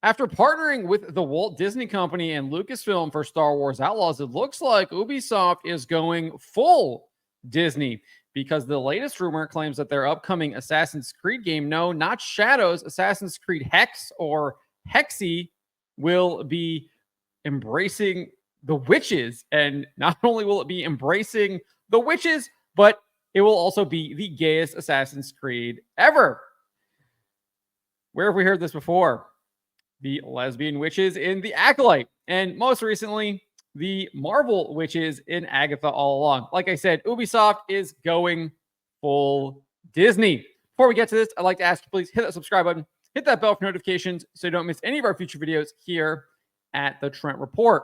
After partnering with the Walt Disney Company and Lucasfilm for Star Wars Outlaws, it looks like Ubisoft is going full Disney because the latest rumor claims that their upcoming Assassin's Creed game, no, not Shadows, Assassin's Creed Hex or Hexe, will be embracing the witches. And not only will it be embracing the witches, but it will also be the gayest Assassin's Creed ever. Where have we heard this before? The lesbian witches in The Acolyte, and most recently, the Marvel witches in Agatha All Along. Like I said, Ubisoft is going full Disney. Before we get to this, I'd like to ask you, please hit that subscribe button, hit that bell for notifications so you don't miss any of our future videos here at the Trent Report.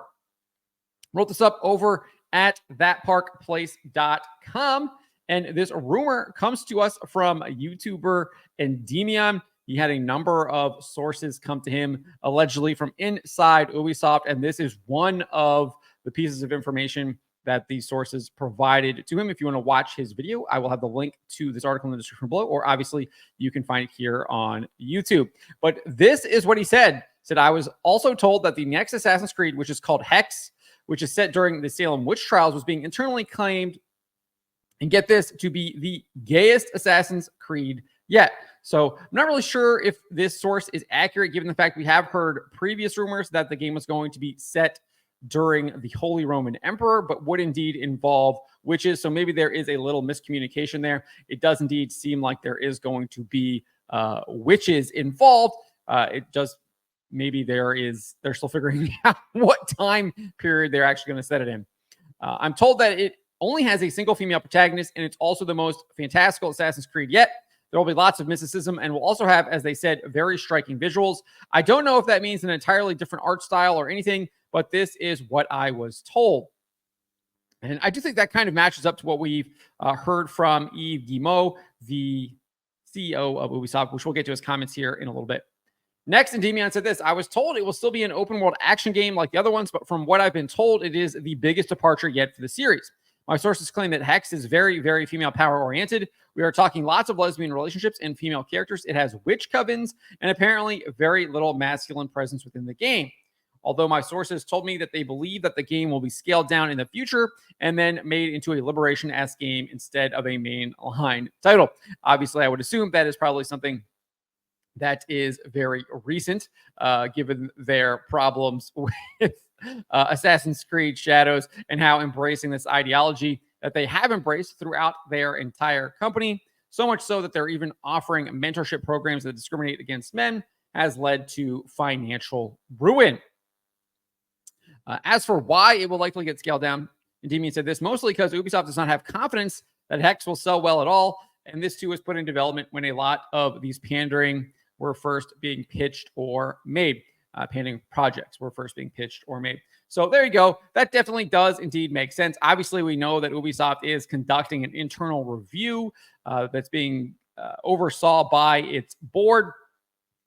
Wrote this up over at thatparkplace.com, and this rumor comes to us from YouTuber Endymion. He had a number of sources come to him allegedly from inside Ubisoft, and this is one of the pieces of information that these sources provided to him. If you want to watch his video, I will have the link to this article in the description below, or obviously you can find it here on YouTube. But this is what he said. I was also told that the next Assassin's Creed, which is called Hexe, which is set during the Salem witch trials, was being internally claimed, and get this, to be the gayest Assassin's Creed yet. So I'm not really sure if this source is accurate, given the fact we have heard previous rumors that the game was going to be set during the Holy Roman Emperor, but would indeed involve witches. So maybe there is a little miscommunication there. It does indeed seem like there is going to be witches involved. It does. Maybe they're still figuring out what time period they're actually going to set it in. I'm told that it only has a single female protagonist, and it's also the most fantastical Assassin's Creed yet. There will be lots of mysticism, and we'll also have, as they said, very striking visuals. I don't know if that means an entirely different art style or anything, but this is what I was told. And I do think that kind of matches up to what we've heard from Yves Guillemot, the CEO of Ubisoft, which we'll get to his comments here in a little bit. Next, Endymion said this: I was told it will still be an open world action game like the other ones, but from what I've been told, it is the biggest departure yet for the series. My sources claim that Hexe is very, very female power oriented. We are talking lots of lesbian relationships and female characters. It has witch covens and apparently very little masculine presence within the game. Although my sources told me that they believe that the game will be scaled down in the future and then made into a Liberation-esque game instead of a mainline title. Obviously, I would assume that is probably something that is very recent, given their problems with Assassin's Creed Shadows and how embracing this ideology that they have embraced throughout their entire company, so much so that they're even offering mentorship programs that discriminate against men, has led to financial ruin. As for why it will likely get scaled down, Endymion said this, mostly because Ubisoft does not have confidence that Hexe will sell well at all, and this too was put in development when a lot of these pandering were first being pitched or made. Pandering projects were first being pitched or made. So there you go. That definitely does indeed make sense. Obviously, we know that Ubisoft is conducting an internal review that's being oversaw by its board.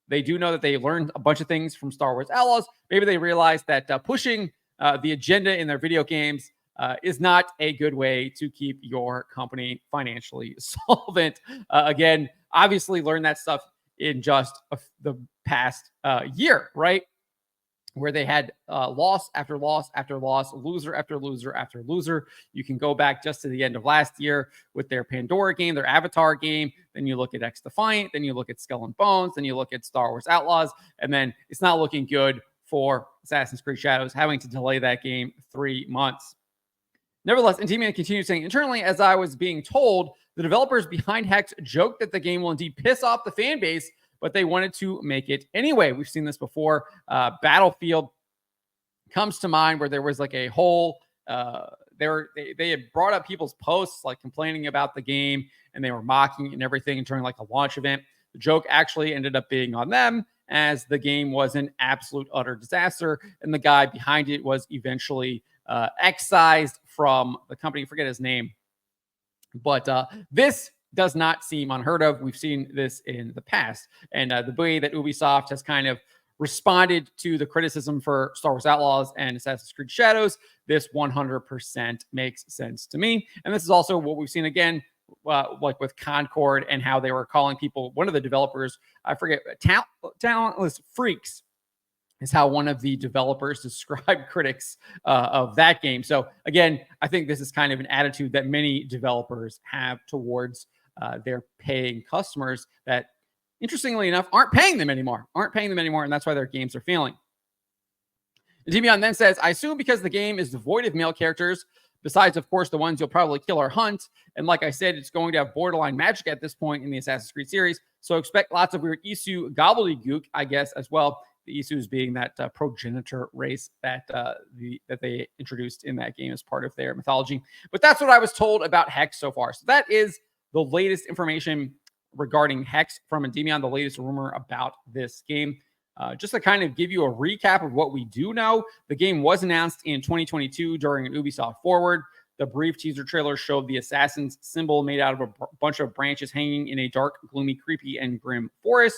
They do know that they learned a bunch of things from Star Wars Outlaws. Maybe they realized that pushing the agenda in their video games is not a good way to keep your company financially solvent. Again, obviously learn that stuff in just the past year, right? Where they had loss after loss after loss, loser after loser after loser. You can go back just to the end of last year with their Pandora game, their Avatar game. Then you look at X Defiant. Then you look at Skull and Bones. Then you look at Star Wars Outlaws. And then it's not looking good for Assassin's Creed Shadows, having to delay that game 3 months. Nevertheless, Endymion continues saying, internally, as I was being told, the developers behind Hexe joked that the game will indeed piss off the fan base, but they wanted to make it anyway. We've seen this before. Battlefield comes to mind, where there was like a whole, they had brought up people's posts, like complaining about the game, and they were mocking it and everything during like a launch event. The joke actually ended up being on them, as the game was an absolute utter disaster, and the guy behind it was eventually excised from the company. I forget his name. But this does not seem unheard of. We've seen this in the past. And the way that Ubisoft has kind of responded to the criticism for Star Wars Outlaws and Assassin's Creed Shadows, this 100% makes sense to me. And this is also what we've seen again, like with Concord, and how they were calling people, one of the developers, I forget, talentless freaks. is how one of the developers described critics of that game. So again, I think this is kind of an attitude that many developers have towards their paying customers that, interestingly enough, aren't paying them anymore, and that's why their games are failing. Demion then says, I assume because the game is devoid of male characters, besides, of course, the ones you'll probably kill or hunt. And like I said, it's going to have borderline magic at this point in the Assassin's Creed series. So expect lots of weird Isu gobbledygook, I guess, as well. The Isus being that progenitor race that that they introduced in that game as part of their mythology. But that's what I was told about Hexe so far. So that is the latest information regarding Hexe from Endymion, the latest rumor about this game. Just to kind of give you a recap of what we do know, the game was announced in 2022 during an Ubisoft Forward. The brief teaser trailer showed the assassin's symbol made out of a bunch of branches hanging in a dark, gloomy, creepy, and grim forest.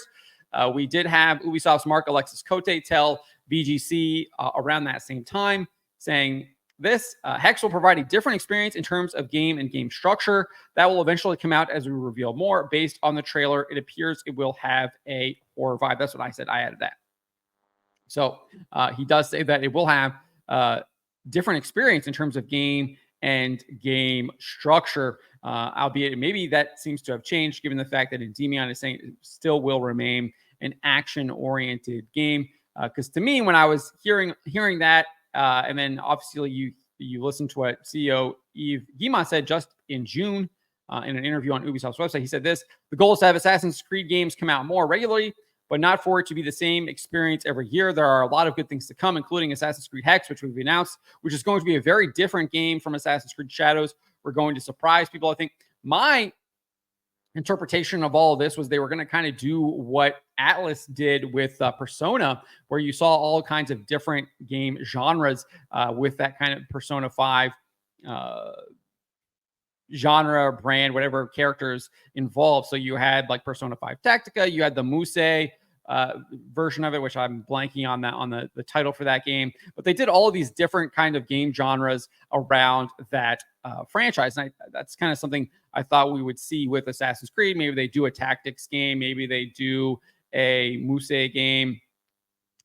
We did have Ubisoft's Mark Alexis Cote tell BGC around that same time, saying this, Hexe will provide a different experience in terms of game and game structure. That will eventually come out as we reveal more. Based on the trailer, it appears it will have a horror vibe. That's what I said. I added that. So he does say that it will have different experience in terms of game and game structure, albeit maybe that seems to have changed given the fact that Endymion is saying it still will remain an action-oriented game. Because to me, when I was hearing that, and then obviously you listen to what CEO Yves Guillemot said just in June in an interview on Ubisoft's website. He said this: the goal is to have Assassin's Creed games come out more regularly, but not for it to be the same experience every year. There are a lot of good things to come, including Assassin's Creed Hexe, which we've announced, which is going to be a very different game from Assassin's Creed Shadows. We're going to surprise people. I think my interpretation of all of this was they were going to kind of do what Atlas did with Persona, where you saw all kinds of different game genres with that kind of Persona 5 genre, brand, whatever characters involved. So you had like Persona 5 Tactica, you had the Muse version of it, which I'm blanking on the title for that game. But they did all of these different kind of game genres around that franchise. And that's kind of something I thought we would see with Assassin's Creed. Maybe they do a tactics game. Maybe they do a Muse game.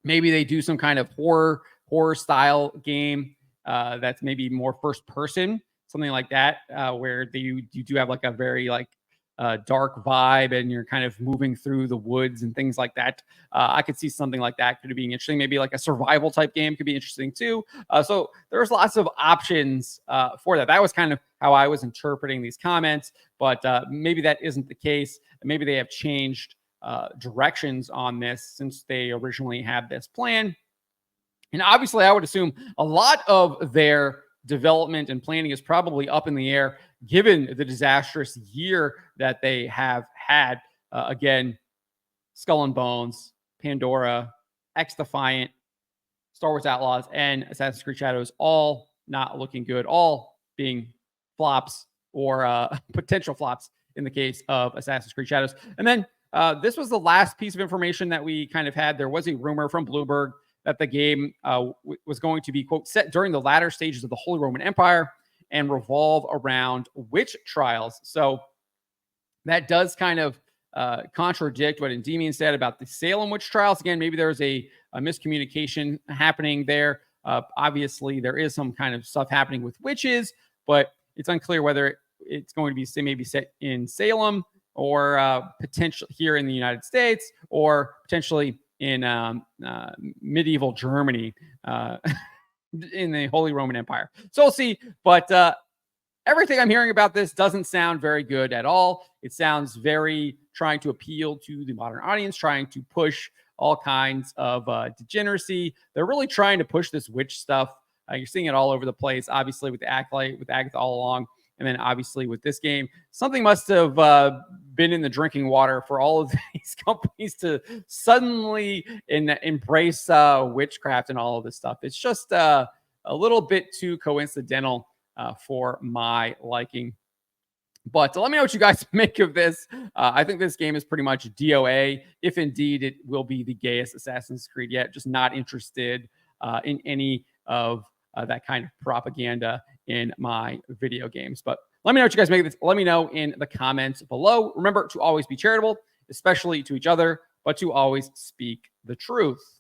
Maybe they do some kind of horror style game that's maybe more first person, something like that, where you do have like a very like dark vibe and you're kind of moving through the woods and things like that. I could see something like that could be interesting. Maybe like a survival type game could be interesting too. So there's lots of options for that. That was kind of how I was interpreting these comments, but maybe that isn't the case. Maybe they have changed directions on this since they originally had this plan. And obviously I would assume a lot of their development and planning is probably up in the air given the disastrous year that they have had. Again, Skull and Bones, Pandora, X-Defiant, Star Wars Outlaws, and Assassin's Creed Shadows all not looking good, all being flops or potential flops in the case of Assassin's Creed Shadows. And then this was the last piece of information that we kind of had. There was a rumor from Bloomberg that the game was going to be, quote, set during the latter stages of the Holy Roman Empire and revolve around witch trials. So that does kind of contradict what Endymion said about the Salem witch trials. Again, maybe there's a miscommunication happening there. Obviously, there is some kind of stuff happening with witches, but it's unclear whether it's going to be maybe set in Salem or potentially here in the United States or potentially in medieval Germany in the Holy Roman Empire. So we'll see. But everything I'm hearing about this doesn't sound very good at all. It sounds very trying to appeal to the modern audience, trying to push all kinds of degeneracy. They're really trying to push this witch stuff. You're seeing it all over the place, obviously with the Acolyte, with Agatha all along. And then obviously with this game, something must have been in the drinking water for all of these companies to suddenly embrace witchcraft and all of this stuff. It's just a little bit too coincidental for my liking. But let me know what you guys make of this. I think this game is pretty much DOA, if indeed it will be the gayest Assassin's Creed yet. Just not interested in any of that kind of propaganda in my video games. But let me know what you guys make of this. Let me know in the comments below. Remember to always be charitable, especially to each other, but to always speak the truth.